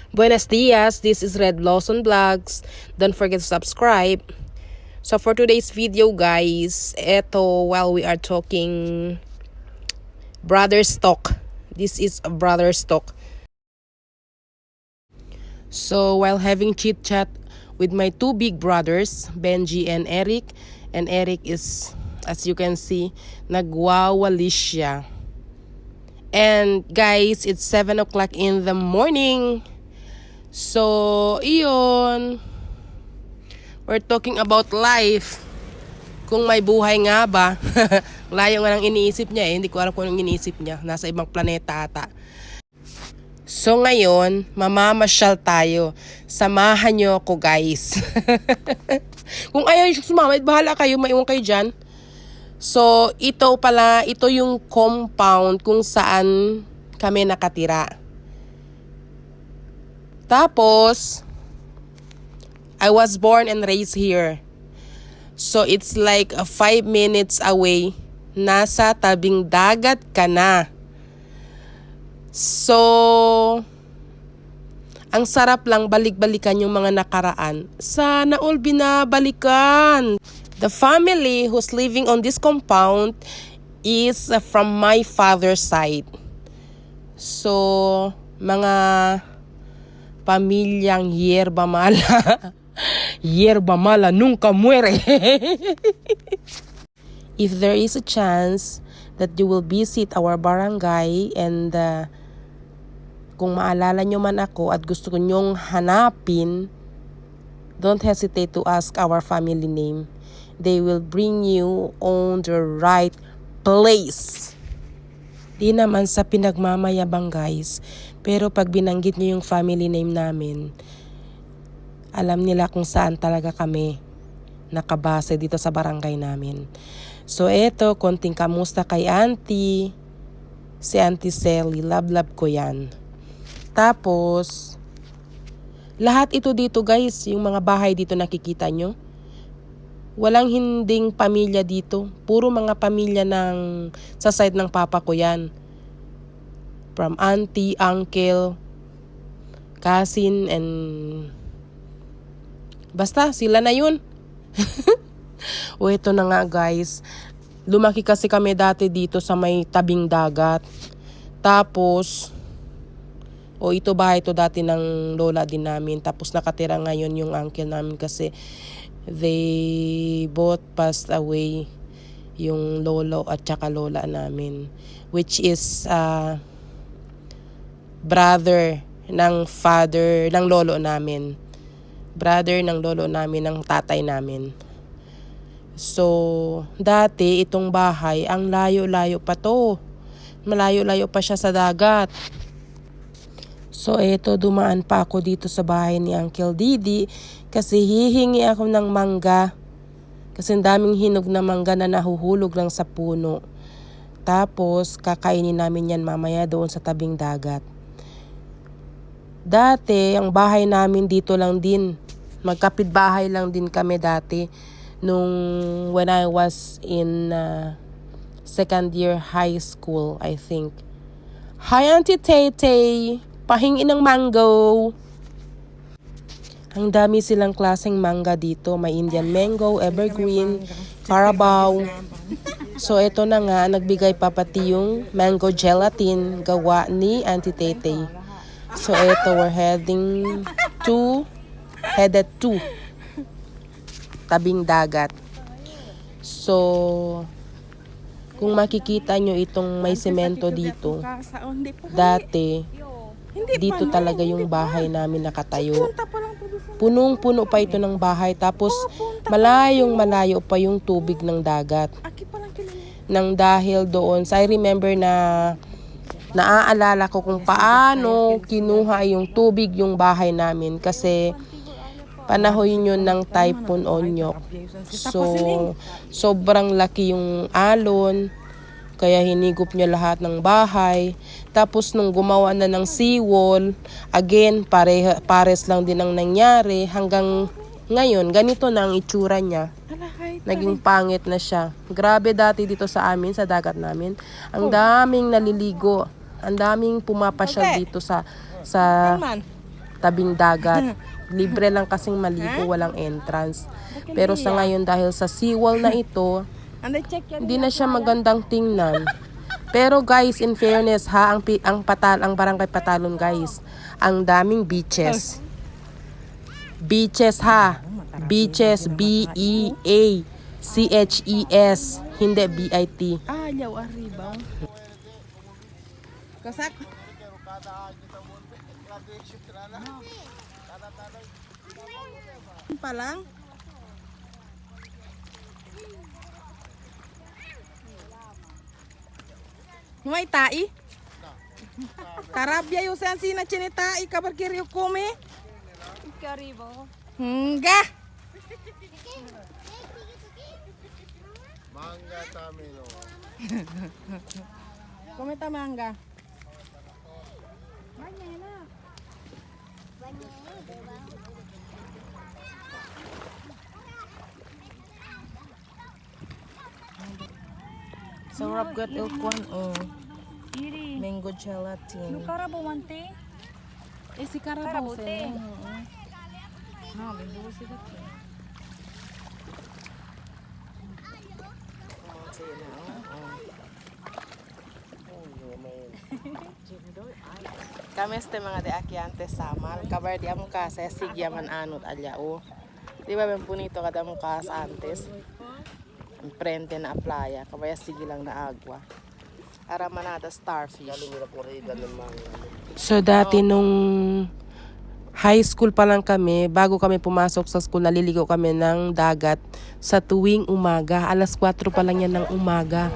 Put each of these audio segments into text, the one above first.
Buenos dias, this is Red Lawson Vlogs. Don't forget to subscribe. So for today's video guys, while we are talking brother's talk. This is a brother's talk. So while having chit chat with my two big brothers, Benji and Eric is, as you can see, nagwawalis siya. And guys, it's 7 o'clock in the morning. So, iyon. We're talking about life. Kung may buhay nga ba. Layo nga ng iniisip niya eh. Hindi ko alam kung anong iniisip niya. Nasa ibang planeta ata. So ngayon, mamamasyal tayo. Samahan niyo ako guys. Kung ayaw yung sumama, bahala kayo. Maiwan kayo dyan. So, ito yung compound kung saan kami nakatira. Tapos, I was born and raised here. So, it's like 5 minutes away. Nasa tabing dagat ka na. So, ang sarap lang balik-balikan yung mga nakaraan. Sana all binabalikan. The family who's living on this compound is from my father's side. So, mga pamilyang hierba mala. Hierba mala nunca muere. If there is a chance that you will visit our barangay and kung maalala nyo man ako at gusto nyong hanapin, don't hesitate to ask our family name. They will bring you on the right place. Di naman sa pinagmamayabang guys, pero pag binanggit nyo yung family name namin, alam nila kung saan talaga kami nakabase dito sa barangay namin. So eto, konting kamusta kay auntie. Si Auntie Sally, love ko yan. Tapos, lahat ito dito guys, yung mga bahay dito nakikita nyo. Walang hinding pamilya dito. Puro mga pamilya sa side ng papa ko yan. From auntie, uncle, cousin, and basta sila na yun. O ito na nga guys. Lumaki kasi kami dati dito sa may tabing dagat. Tapos, ito bahay ito dati ng lola din namin. Tapos nakatira ngayon yung uncle namin kasi they both passed away, yung lolo at saka lola namin, which is brother ng father ng lolo namin, ng tatay namin. So dati itong bahay, ang layo-layo pa to, malayo-layo pa siya sa dagat. So eto, dumaan pa ako dito sa bahay ni Uncle Didi kasi hihingi ako ng mangga. Kasi ang daming hinog na mangga na nahuhulog lang sa puno. Tapos kakainin namin yan mamaya doon sa tabing dagat. Dati, ang bahay namin dito lang din. Magkapitbahay lang din kami dati. When I was in second year high school, I think. Hi Auntie Tete! Pahingi ng mango. Ang dami silang klaseng mangga dito. May Indian mango, evergreen, Carabao. So ito na nga, nagbigay pa pati yung mango gelatin gawa ni Auntie Tete. So ito, we're headed to tabing dagat. So, kung makikita nyo itong may semento dito, dati, dito talaga yung bahay namin nakatayo. Punong-puno pa ito ng bahay. Tapos malayong-malayo pa yung tubig ng dagat. Nang dahil doon, so I remember na naaalala ko kung paano kinuha yung tubig yung bahay namin. Kasi panahon yun ng Typhoon Onyok. So, sobrang laki yung alon. Kaya hinigop niya lahat ng bahay. Tapos nung gumawa na ng seawall, again, pares lang din ang nangyari. Hanggang ngayon, ganito na ang itsura niya. Naging pangit na siya. Grabe dati dito sa amin, sa dagat namin. Ang daming naliligo. Ang daming pumapasyal dito sa tabing dagat. Libre lang kasing maligo, walang entrance. Pero sa ngayon dahil sa seawall na ito, hindi na siya magandang tingnan. Pero guys, in fairness ha, ang Barangay Patalon guys, ang daming beaches. Beaches ha. Beaches, B-E-A-C-H-E-S, hindi B-I-T. Yaw arriba. Kasak. Pa lang. May tai? Tarabya yung sensi na chinita ikabar kiriyo kome. Karibo. Enggak. Mangga tamino. Kometa mangga. Sarap gat ilkwan Iri. mango gelatin. No karabo mante. Si Karabote. Karabote. Lindo sila. Kami este mga de akyante samal. Kabar di amo kasa sigyaman anot alyao. Di ba ben punito kada mo kasa antes. Prente na playa. Kabaya sige lang na agwa. Ara manada starfish. So dati nung high school pa lang kami, bago kami pumasok sa school, naliligo kami ng dagat sa tuwing umaga. Alas 4 pa lang yan ng umaga.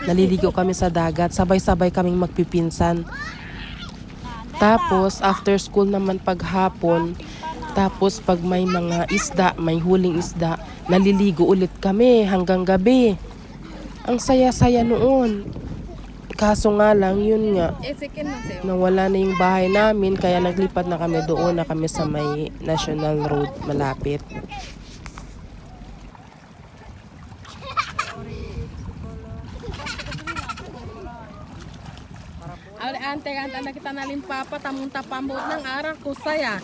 Naliligo kami sa dagat, sabay-sabay kaming magpipinsan. Tapos, after school naman paghapon, tapos pag may mga isda, may huling isda, naliligo ulit kami hanggang gabi. Ang saya-saya noon. Kaso nga lang, yun nga, nawala na yung bahay namin, kaya naglipat na kami doon na kami sa may National Road malapit. Ante kita nalimpapa tamunta pambot ng araw ko saya.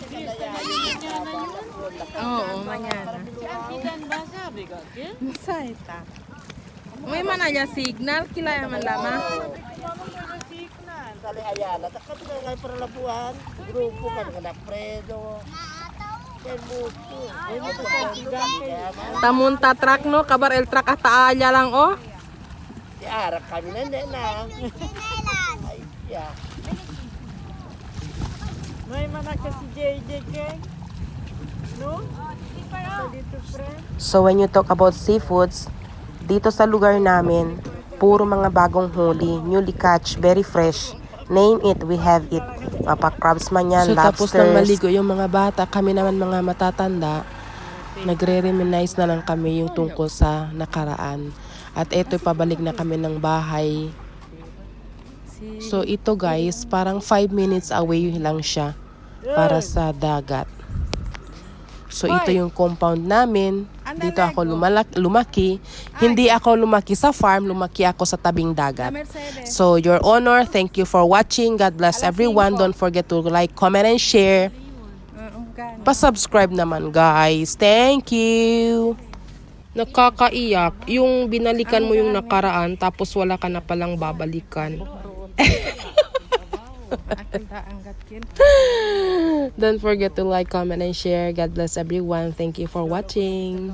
Oo, mañana. Ikan basa biga ke? Masaita. May manaya signal kila man lama. Kali ayala, takkan kay para labuan. Grupo kan kena predo. Tamunta truck no, kabar el truck ata aya lang oh. Di arak kami na. Ay, ya. May manaka si JJ ke? No? Dito friend. So when you talk about seafoods, dito sa lugar namin, puro mga bagong huli, newly catch, very fresh. Name it, we have it. Mapa-crabs man yan, So tapos lobsters. nang maligo yung mga bata, kami naman mga matatanda, nagre-reminisce na lang kami yung tungkol sa nakaraan. At eto pabalik na kami ng bahay. So ito guys, parang 5 minutes away lang siya para sa dagat. So ito yung compound namin. Dito ako lumaki. Hindi ako lumaki sa farm, lumaki ako sa tabing dagat. So your honor, thank you for watching. God bless everyone. Don't forget to like, comment, and share. Pa-subscribe naman guys. Thank you. Nakakaiyak. Yung binalikan mo yung nakaraan tapos wala ka na palang babalikan. Don't forget to like, comment, and share. God bless everyone. Thank you for watching.